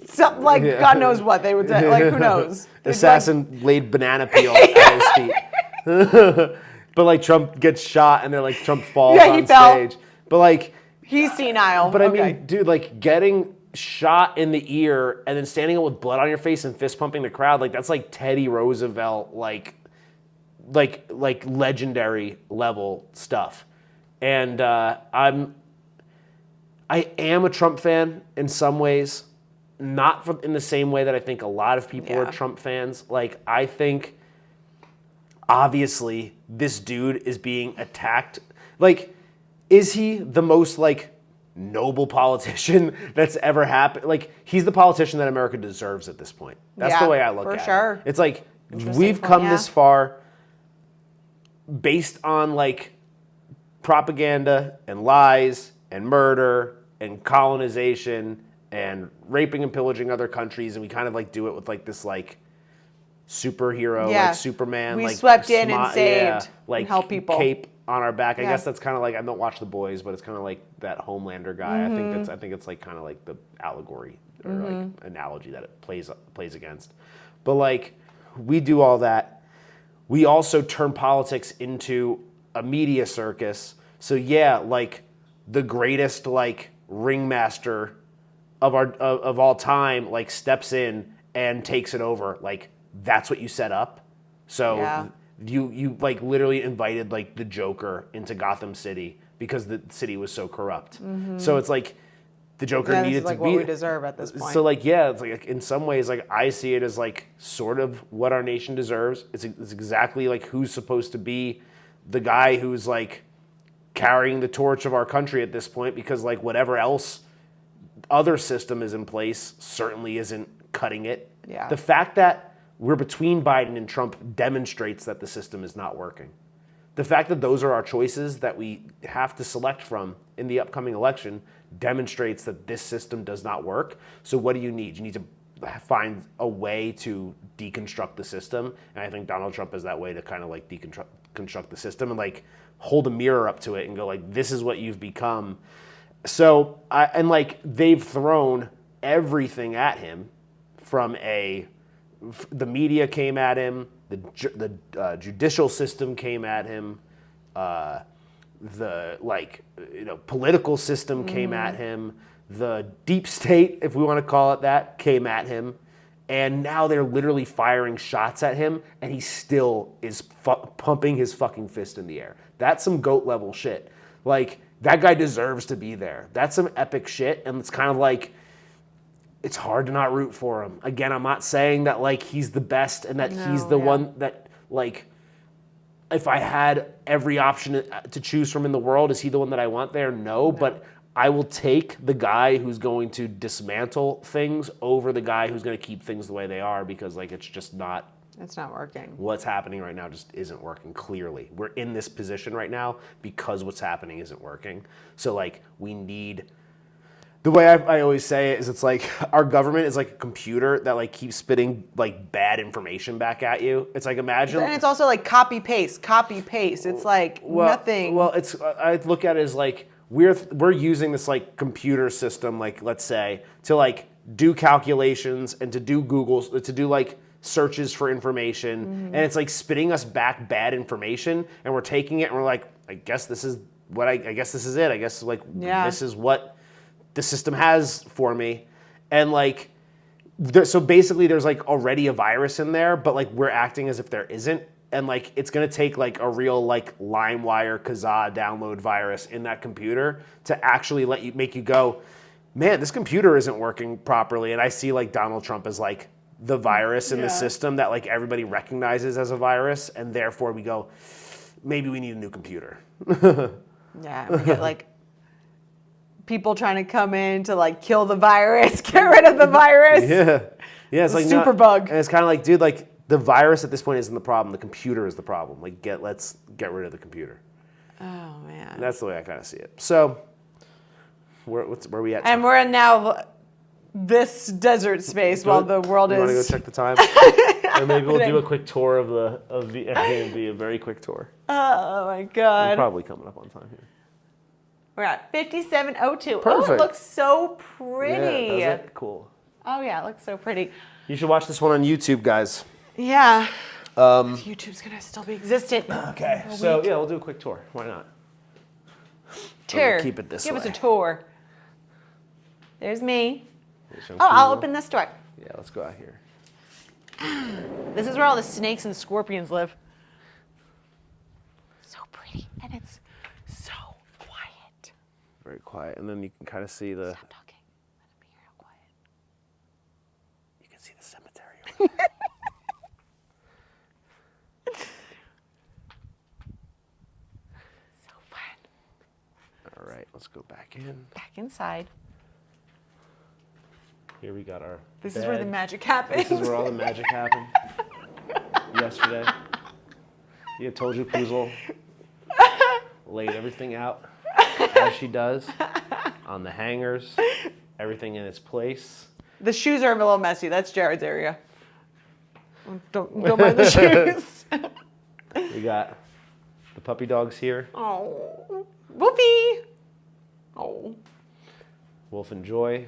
something like God knows what they would say. Like, who knows? They'd Assassin laid banana peel at his feet. But like Trump gets shot and they're like Trump falls on stage. But like he's senile. But I mean, dude, like getting shot in the ear and then standing up with blood on your face and fist pumping the crowd, like that's like Teddy Roosevelt, like legendary level stuff. And I am a Trump fan in some ways, not in the same way that I think a lot of people are Trump fans. Like I think obviously this dude is being attacked. Like, is he the most like noble politician that's ever happened? Like, he's the politician that America deserves at this point. That's the way I look at it. For sure. It's like we've come this far based on like propaganda and lies and murder and colonization and raping and pillaging other countries, and we kind of like do it with like this like superhero, like Superman. We like swept in and saved, like and helped people. Cape on our back. I guess that's kind of like, I don't watch The Boys, but it's kind of like that Homelander guy. Mm-hmm. I think it's like kind of like the allegory or like analogy that it plays against. But like we do all that. We also turn politics into a media circus. So yeah, like the greatest like ringmaster of all time like steps in and takes it over. Like that's what you set up. So you like literally invited like the Joker into Gotham City because the city was so corrupt. So it's like the Joker needed like to what be we deserve at this point. So like it's like in some ways like I see it as like sort of what our nation deserves. It's exactly like who's supposed to be the guy who's like carrying the torch of our country at this point, because like whatever else other system is in place certainly isn't cutting it. Yeah. The fact that we're between Biden and Trump demonstrates that the system is not working. The fact that those are our choices that we have to select from in the upcoming election demonstrates that this system does not work. So what do you need? You need to find a way to deconstruct the system. And I think Donald Trump is that way to kind of like deconstruct the system and like hold a mirror up to it and go like, this is what you've become. So, and like they've thrown everything at him from the media came at him, the judicial system came at him, the like, political system came at him, the deep state, if we want to call it that, came at him. And now they're literally firing shots at him, and he still is pumping his fucking fist in the air. That's some GOAT level shit. Like, that guy deserves to be there. That's some epic shit, and it's kind of like, it's hard to not root for him. Again, I'm not saying that, like, he's the best and that he's the one that, like, if I had every option to choose from in the world, is he the one that I want there? No, but I will take the guy who's going to dismantle things over the guy who's going to keep things the way they are, because like it's just not It's not working. What's happening right now just isn't working clearly. We're in this position right now because what's happening isn't working. So like we need, the way I always say it is it's like our government is like a computer that like keeps spitting like bad information back at you. It's like imagine. And it's also like copy paste. It's like nothing. Well, I look at it as like we're using this like computer system, like let's say, to like do calculations and to do to do like searches for information, and it's like spitting us back bad information, and we're taking it and we're like, I guess this is what I guess this is it. I guess like this is what the system has for me, and like so basically there's like already a virus in there, but like we're acting as if there isn't, and like it's gonna take like a real like LimeWire Kazaa download virus in that computer to actually make you go, man, this computer isn't working properly. And I see like Donald Trump as like the virus in the system that like everybody recognizes as a virus, and therefore we go, maybe we need a new computer. Yeah, we get like people trying to come in to like kill the virus, get rid of the virus. Yeah, it's like super bug. And it's kind of like, dude, like the virus at this point isn't the problem. The computer is the problem. Like let's get rid of the computer. Oh man, And that's the way I kind of see it. So where are we at? And we're in now this desert space while the world you is. Want to go check the time? Or maybe we'll do a quick tour of the Airbnb, a very quick tour. Oh my We're god. probably coming up on time here. We're at 5702. Oh, Perfect. it looks so pretty. Yeah, does it? Cool. Oh yeah, it looks so pretty. You should watch this one on YouTube, guys. Yeah. YouTube's gonna still be existent. Okay, so yeah, we'll do a quick tour. Why not? Tour. Keep it this Give way. us a tour. There's me. I'll open this door. Yeah, let's go out here. This is where all the snakes and scorpions live. So pretty, and it's so quiet. Very quiet, and then you can kind of see the. Stop talking. Let me hear how quiet. You can see the cemetery. So fun. All right, let's go back in. Back inside. Here we got our. This bed. is where the magic happens. This is where all the magic happened. Yesterday. Yeah, told you Poozle laid everything out as she does on the hangers, everything in its place. The shoes are a little messy. That's Jared's area. Don't mind the shoes. We got the puppy dogs here. Oh, Wolfie. Oh. Wolf and Joy.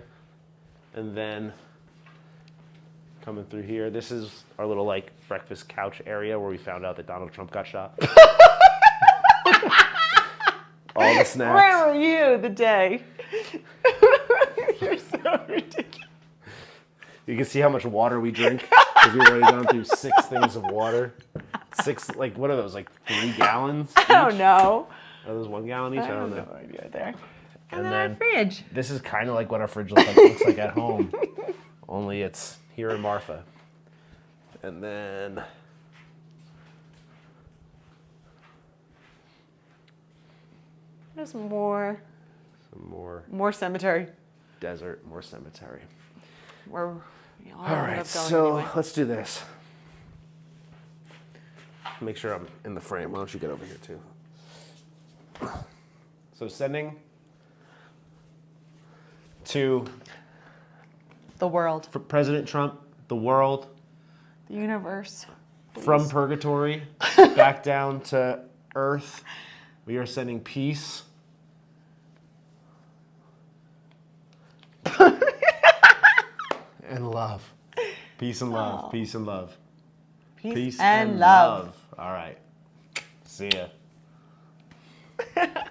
And then coming through here, this is our little like breakfast couch area where we found out that Donald Trump got shot. All the snacks. Where were you the day? You're so ridiculous. You can see how much water we drink because we've already gone through 6 things of water. 6, like what are those? Like 3 gallons? I don't know. Are those 1 gallon each? I don't know. No idea there. And then then our fridge. This is kind of like what our fridge looks like at home, only it's here in Marfa. And then There's more. some more More cemetery. desert, more cemetery. Where we all All ended right, up going so anyway. let's do this. Make sure I'm in the frame. Why don't you get over here too? So sending to The world. for President Trump, the world, The universe. from purgatory back down to earth. We are sending peace. And love. Peace and love. Peace and love. Peace and love. All right. See ya.